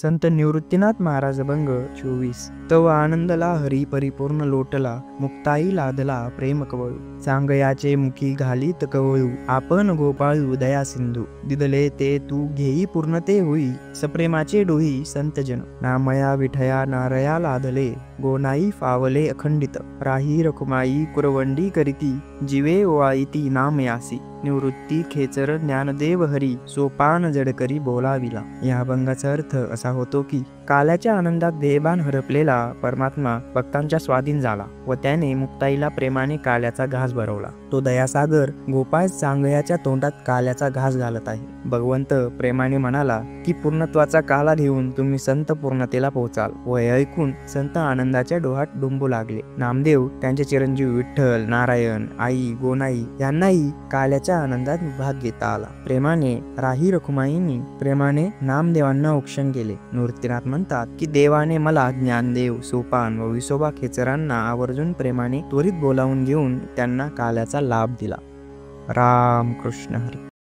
संत निवृत्तीनाथ महाराज अभंग 24. तव आनंदला हरी परिपूर्ण लोटला, मुक्ताई लादला प्रेम कवळू. सांगयाचे मुखी घालीत कवळू, आपण गोपाळू दया सिंधू. दिदले ते तू घेई पूर्णते होई, सप्रेमाचे डोही संत जन. नामया विठया नारया लादले, गोनाई फावले अखंडित. राही रखुमाई कुरवंडी करीती, जीवे ओवाळीती नाम यासी. निवृत्ती खेचर ज्ञानदेव हरी, सोपान जडकरी बोलाविला. या अभंगाचा अर्थ असा होतो की काल्याच्या आनंदात देहभान हरपलेला परमात्मा भक्तांच्या स्वाधीन झाला व त्याने मुक्ताईला प्रेमाने काल्याचा घास भरवला. तो दयासागर गोपाळ सांगयाच्या तोंडात काल्याचा घास घालत आहे. भगवंत प्रेमाने म्हणाला की पूर्णत्वाचा काला घेऊन तुम्ही संत पूर्णतेला पोहोचाल. व हे ऐकून संत आनंदाच्या डोहात डुंबू लागले. नामदेव त्यांचे चिरंजीव विठ्ठल, नारायण, आई, गोनाई यांनाही काल्याच्या आनंदात भाग घेता आला. प्रेमाने राही रखुमाईंनी प्रेमाने नामदेवांना औक्षण केले. निवृत्तीनाथ म्हणतात की देवाने मला ज्ञानदेव, सोपान व विसोबा खेचरांना आवर्जून प्रेमाने त्वरित बोलावून घेऊन त्यांना काल्याचा लाभ दिला. राम कृष्ण हरी.